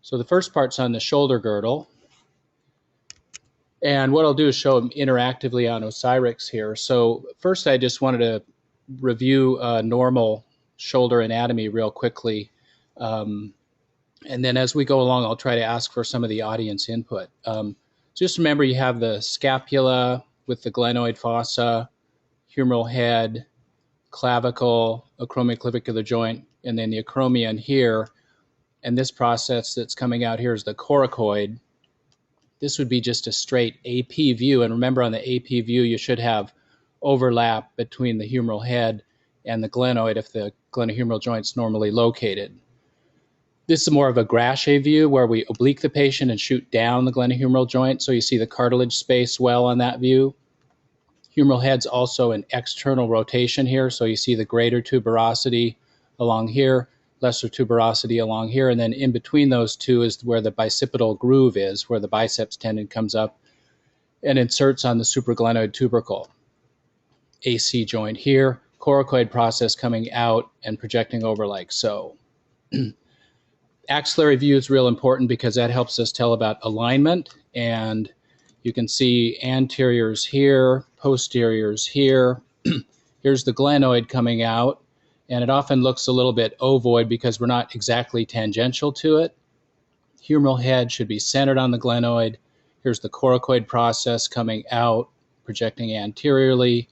So the first part's on the shoulder girdle. And what I'll do is show them interactively on Osirix here. So first I just wanted to review normal shoulder anatomy real quickly. And then as we go along, I'll try to ask for some of the audience input. Just remember you have the scapula with the glenoid fossa, humeral head, clavicle, acromioclavicular joint, and then the acromion here. And this process that's coming out here is the coracoid. This would be just a straight AP view. And remember, on the AP view, you should have overlap between the humeral head and the glenoid if the glenohumeral joint's normally located. This is more of a Grashe view where we oblique the patient and shoot down the glenohumeral joint. So you see the cartilage space well on that view. Humeral head's also an external rotation here. So you see the greater tuberosity along here, lesser tuberosity along here. And then in between those two is where the bicipital groove is, where the biceps tendon comes up and inserts on the supraglenoid tubercle. AC joint here, coracoid process coming out and projecting over like so. Axillary view is real important because that helps us tell about alignment, and you can see anteriors here, posteriors here. Here's the glenoid coming out, and it often looks a little bit ovoid because we're not exactly tangential to it. Humeral head should be centered on the glenoid. Here's the coracoid process coming out, projecting anteriorly.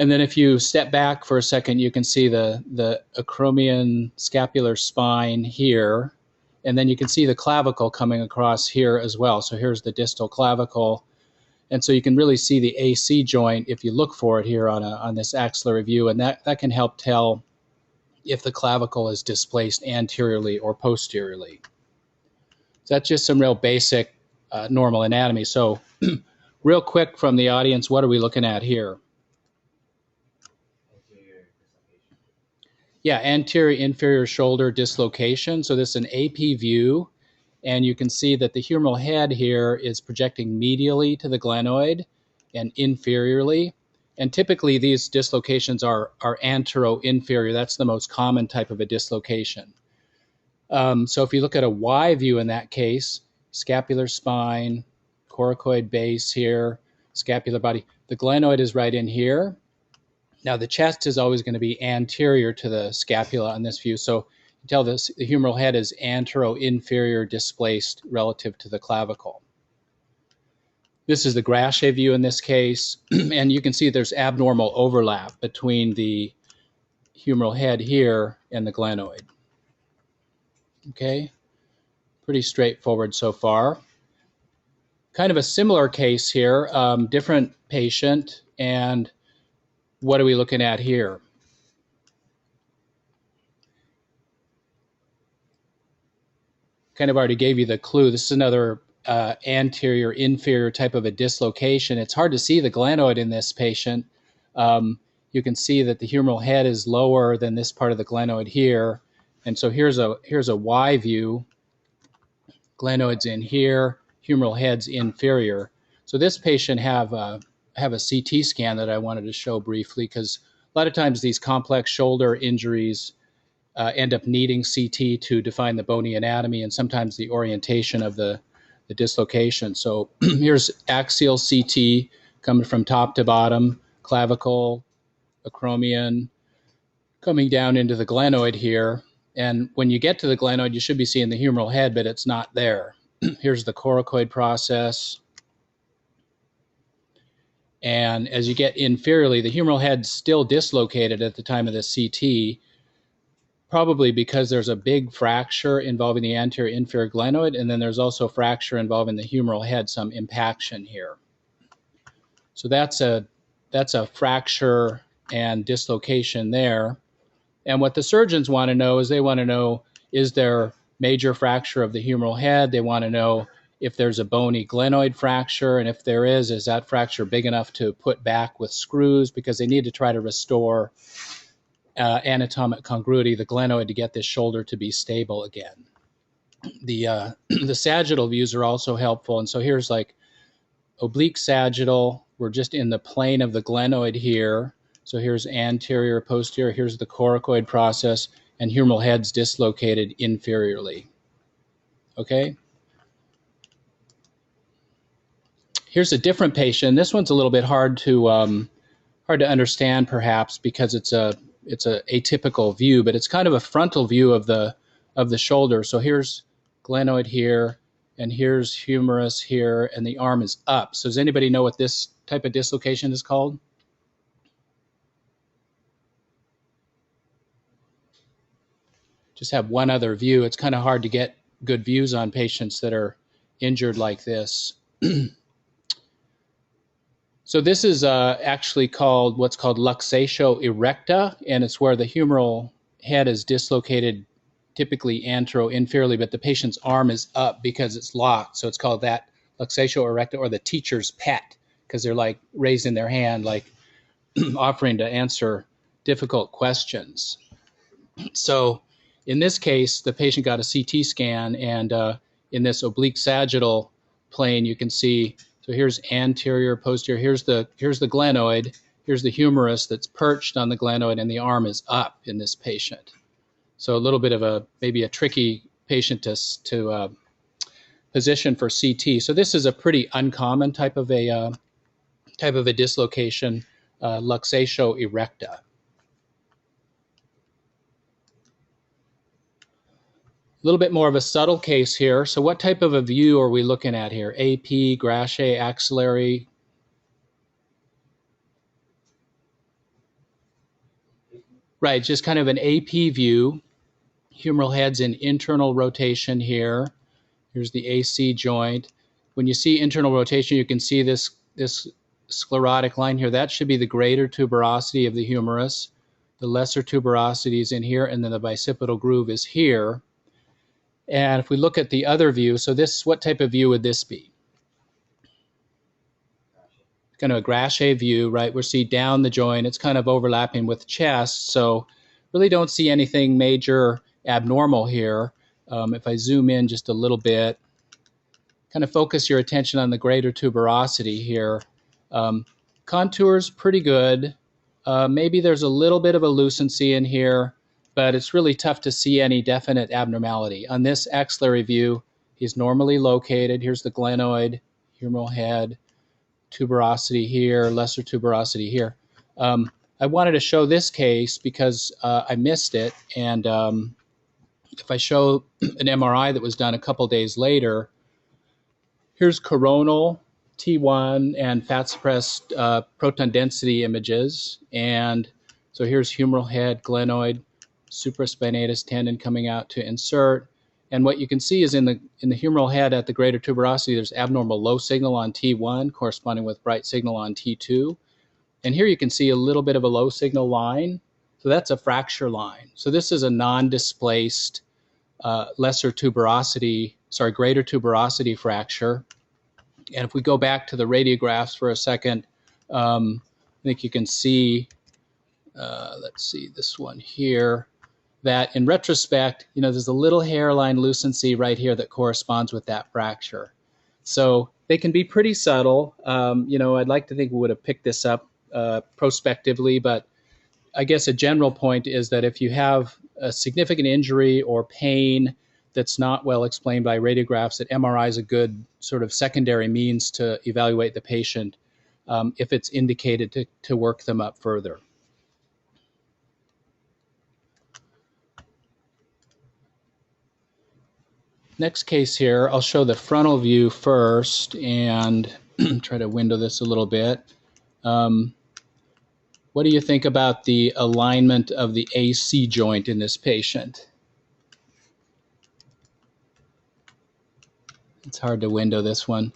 And then if you step back for a second, you can see the acromion scapular spine here. And then you can see the clavicle coming across here as well. So here's the distal clavicle. And so you can really see the AC joint if you look for it here on this axillary view. And that can help tell if the clavicle is displaced anteriorly or posteriorly. So that's just some real basic normal anatomy. So real quick from the audience, what are we looking at here? Yeah, anterior inferior shoulder dislocation. So this is an AP view, and you can see that the humeral head here is projecting medially to the glenoid and inferiorly. And typically these dislocations are antero-inferior. That's the most common type of a dislocation. So if you look at a Y view in that case, scapular spine, coracoid base here, scapular body, the glenoid is right in here. Now the chest is always going to be anterior to the scapula on this view, so you tell the humeral head is antero-inferior displaced relative to the clavicle. This is the Grashe view in this case, and you can see there's abnormal overlap between the humeral head here and the glenoid. Okay, pretty straightforward so far. Kind of a similar case here, different patient, and what are we looking at here? Kind of already gave you the clue. This is another anterior inferior type of a dislocation. It's hard to see the glenoid in this patient. You can see that the humeral head is lower than this part of the glenoid here. And so here's a Y view. Glenoid's in here, humeral head's inferior. So this patient have a CT scan that I wanted to show briefly, because a lot of times these complex shoulder injuries end up needing CT to define the bony anatomy and sometimes the orientation of the dislocation. So here's axial CT coming from top to bottom, clavicle, acromion, coming down into the glenoid here. And when you get to the glenoid, you should be seeing the humeral head, but it's not there. Here's the coracoid process. And as you get inferiorly, the humeral head's still dislocated at the time of the CT, probably because there's a big fracture involving the anterior inferior glenoid, and then there's also fracture involving the humeral head, some impaction here. So that's a fracture and dislocation there. And what the surgeons want to know is there major fracture of the humeral head? They want to know if there's a bony glenoid fracture, and if there is that fracture big enough to put back with screws, because they need to try to restore anatomic congruity, the glenoid, to get this shoulder to be stable again. The sagittal views are also helpful, and so here's like oblique sagittal. We're just in the plane of the glenoid here. So here's anterior, posterior, here's the coracoid process, and humeral head's dislocated inferiorly. Okay. Here's a different patient. This one's a little bit hard to understand, perhaps, because it's a atypical view, but it's kind of a frontal view of the shoulder. So here's glenoid here, and here's humerus here, and the arm is up. So does anybody know what this type of dislocation is called? Just have one other view. It's kind of hard to get good views on patients that are injured like this. So this is actually called what's called luxatio erecta, and it's where the humeral head is dislocated, typically antero-inferiorly, but the patient's arm is up because it's locked. So it's called that luxatio erecta, or the teacher's pet, because they're like raising their hand, like offering to answer difficult questions. So in this case, the patient got a CT scan, and in this oblique sagittal plane, you can see, so here's anterior, posterior, here's the glenoid, here's the humerus that's perched on the glenoid, and the arm is up in this patient. So a little bit of maybe a tricky patient to position for CT. So this is a pretty uncommon type of a dislocation, luxatio erecta. A little bit more of a subtle case here. So what type of a view are we looking at here? AP, Grashe, axillary? Right, just kind of an AP view. Humeral head's in internal rotation here. Here's the AC joint. When you see internal rotation, you can see this sclerotic line here. That should be the greater tuberosity of the humerus. The lesser tuberosity is in here, and then the bicipital groove is here. And if we look at the other view, so this, what type of view would this be? Kind of a Grashe view, right? We see down the joint, it's kind of overlapping with chest, so really don't see anything major abnormal here. If I zoom in just a little bit, kind of focus your attention on the greater tuberosity here. Contours pretty good. Maybe there's a little bit of a lucency in here, but it's really tough to see any definite abnormality. On this axillary view, he's normally located. Here's the glenoid, humeral head, tuberosity here, lesser tuberosity here. I wanted to show this case because I missed it, and if I show an MRI that was done a couple days later, here's coronal T1 and fat suppressed proton density images, and so here's humeral head, glenoid, supraspinatus tendon coming out to insert. And what you can see is in the humeral head at the greater tuberosity, there's abnormal low signal on T1 corresponding with bright signal on T2. And here you can see a little bit of a low signal line. So that's a fracture line. So this is a non-displaced greater tuberosity fracture. And if we go back to the radiographs for a second, I think you can see, let's see, this one here, that in retrospect, there's a little hairline lucency right here that corresponds with that fracture. So they can be pretty subtle. I'd like to think we would have picked this up prospectively, but I guess a general point is that if you have a significant injury or pain that's not well explained by radiographs, that MRI is a good sort of secondary means to evaluate the patient if it's indicated to work them up further. Next case here, I'll show the frontal view first and try to window this a little bit. What do you think about the alignment of the AC joint in this patient? It's hard to window this one.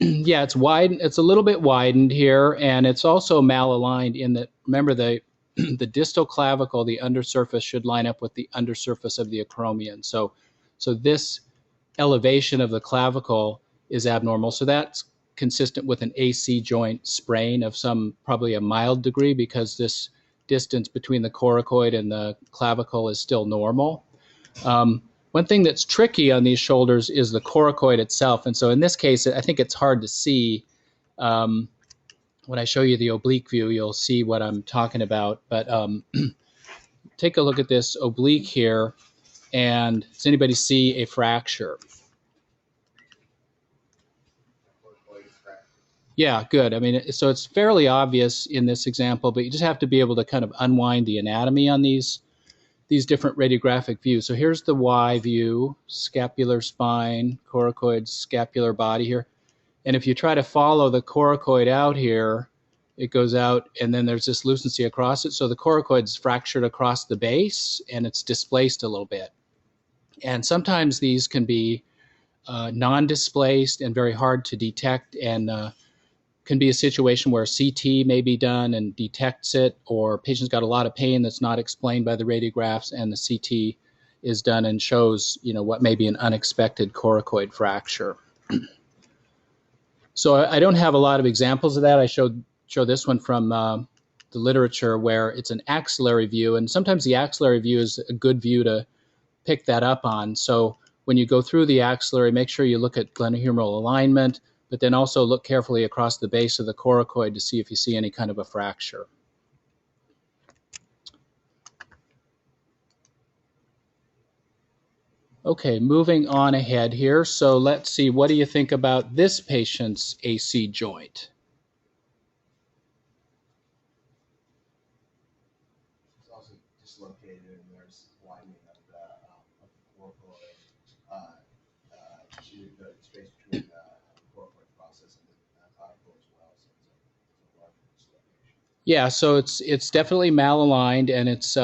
Yeah, it's wide. It's a little bit widened here, and it's also malaligned in that, remember, the distal clavicle, the undersurface, should line up with the undersurface of the acromion. So this elevation of the clavicle is abnormal. So that's consistent with an AC joint sprain of probably a mild degree, because this distance between the coracoid and the clavicle is still normal. One thing that's tricky on these shoulders is the coracoid itself. And so in this case, I think it's hard to see. When I show you the oblique view, you'll see what I'm talking about. But take a look at this oblique here, and does anybody see a fracture? Yeah, good. I mean, so it's fairly obvious in this example, but you just have to be able to kind of unwind the anatomy on these different radiographic views. So here's the Y view, scapular spine, coracoid, scapular body here. And if you try to follow the coracoid out here, it goes out, and then there's this lucency across it. So the coracoid's fractured across the base, and it's displaced a little bit. And sometimes these can be non-displaced and very hard to detect, and can be a situation where CT may be done and detects it, or patient's got a lot of pain that's not explained by the radiographs, and the CT is done and shows, what may be an unexpected coracoid fracture. So I don't have a lot of examples of that. I show this one from the literature where it's an axillary view, and sometimes the axillary view is a good view to pick that up on. So when you go through the axillary, make sure you look at glenohumeral alignment, but then also look carefully across the base of the coracoid to see if you see any kind of a fracture. Okay, moving on ahead here. So let's see, what do you think about this patient's AC joint? It's also dislocated, and there's widening of the coracoid to the space between the coracoid process and the clavicle as well. So it's a larger dislocation. Yeah, so it's definitely malaligned, and it's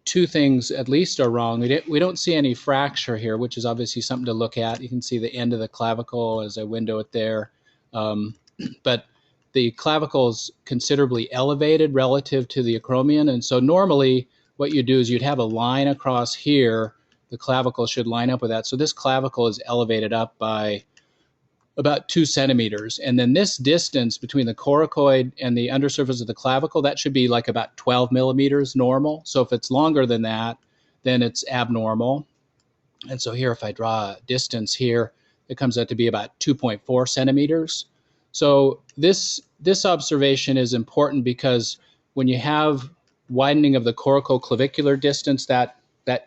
two things at least are wrong. We don't see any fracture here, which is obviously something to look at. You can see the end of the clavicle as I window it there. But the clavicle is considerably elevated relative to the acromion. And so normally what you do is you'd have a line across here. The clavicle should line up with that. So this clavicle is elevated up by about 2 centimeters. And then this distance between the coracoid and the undersurface of the clavicle, that should be like about 12 millimeters normal. So if it's longer than that, then it's abnormal. And so here, if I draw a distance here, it comes out to be about 2.4 centimeters. So this observation is important because when you have widening of the coracoclavicular distance, that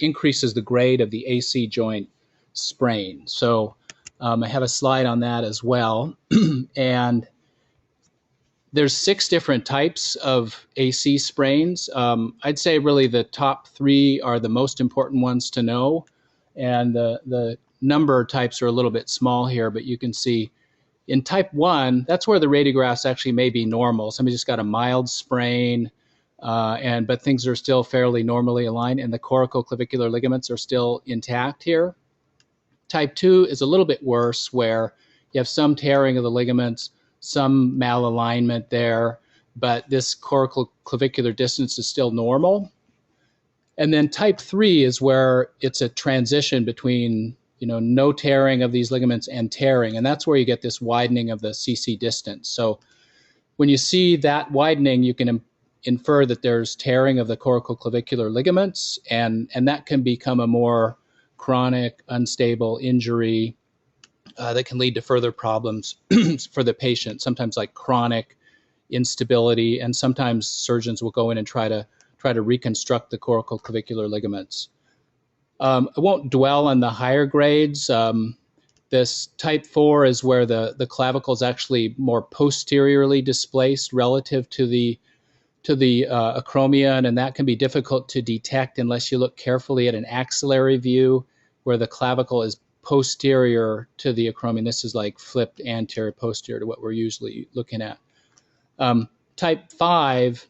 increases the grade of the AC joint sprain. So I have a slide on that as well. And there's 6 different types of AC sprains. I'd say really the top 3 are the most important ones to know. And the number types are a little bit small here, but you can see in type 1, that's where the radiographs actually may be normal. Somebody just got a mild sprain, but things are still fairly normally aligned, and the coracoclavicular ligaments are still intact here. Type 2 is a little bit worse, where you have some tearing of the ligaments, some malalignment there, but this coracoclavicular distance is still normal. And then type 3 is where it's a transition between no tearing of these ligaments and tearing, and that's where you get this widening of the CC distance. So when you see that widening, you can infer that there's tearing of the coracoclavicular ligaments, and that can become a more chronic, unstable injury that can lead to further problems for the patient, sometimes like chronic instability, and sometimes surgeons will go in and try to reconstruct the coracoclavicular ligaments. I won't dwell on the higher grades. This type 4 is where the clavicle is actually more posteriorly displaced relative to the acromion, and that can be difficult to detect unless you look carefully at an axillary view where the clavicle is posterior to the acromion. This is like flipped anterior posterior to what we're usually looking at. Type 5,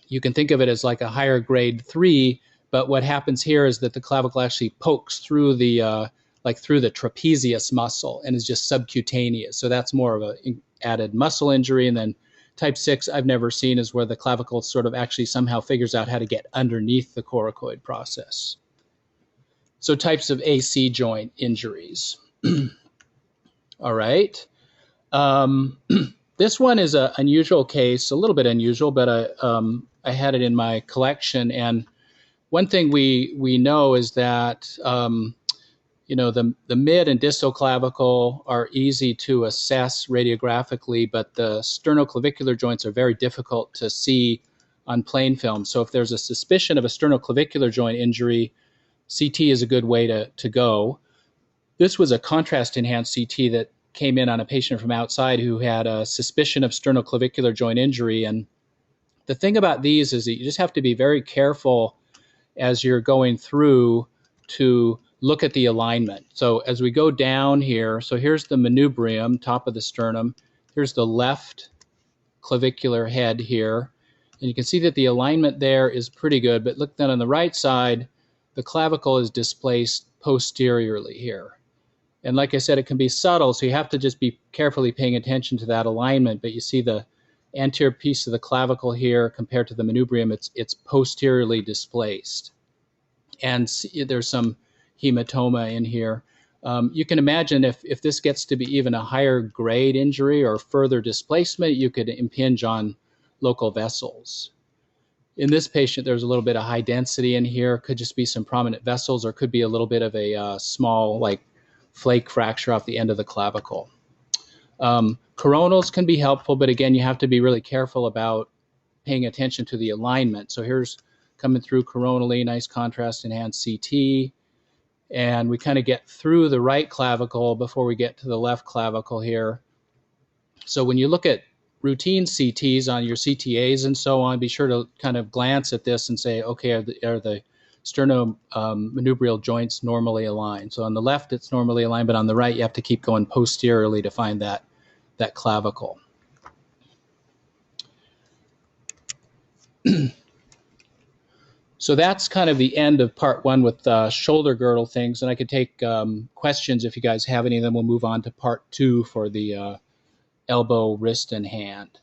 you can think of it as like a higher grade 3, but what happens here is that the clavicle actually pokes through the through the trapezius muscle and is just subcutaneous. So that's more of an added muscle injury. And then type 6 I've never seen is where the clavicle sort of actually somehow figures out how to get underneath the coracoid process. So types of AC joint injuries. All right. This one is an unusual case, a little bit unusual, but I had it in my collection. And one thing we know is that the mid and distal clavicle are easy to assess radiographically, but the sternoclavicular joints are very difficult to see on plain film. So if there's a suspicion of a sternoclavicular joint injury, CT is a good way to go. This was a contrast-enhanced CT that came in on a patient from outside who had a suspicion of sternoclavicular joint injury. And the thing about these is that you just have to be very careful as you're going through to look at the alignment. So as we go down here, so here's the manubrium, top of the sternum. Here's the left clavicular head here. And you can see that the alignment there is pretty good, but look then on the right side, the clavicle is displaced posteriorly here. And like I said, it can be subtle, so you have to just be carefully paying attention to that alignment. But you see the anterior piece of the clavicle here compared to the manubrium, it's posteriorly displaced. And there's some hematoma in here. You can imagine if this gets to be even a higher grade injury or further displacement, you could impinge on local vessels. In this patient, there's a little bit of high density in here. Could just be some prominent vessels, or could be a little bit of a small, like, flake fracture off the end of the clavicle. Coronals can be helpful, but again, you have to be really careful about paying attention to the alignment. So here's coming through coronally, nice contrast enhanced CT. And we kind of get through the right clavicle before we get to the left clavicle here. So when you look at routine CTs on your CTAs and so on, be sure to kind of glance at this and say, okay, are the sternomanubrial joints normally aligned? So on the left, it's normally aligned, but on the right, you have to keep going posteriorly to find that clavicle. So that's kind of the end of part one with shoulder girdle things, and I could take questions if you guys have any, and then we'll move on to part two for the elbow, wrist, and hand.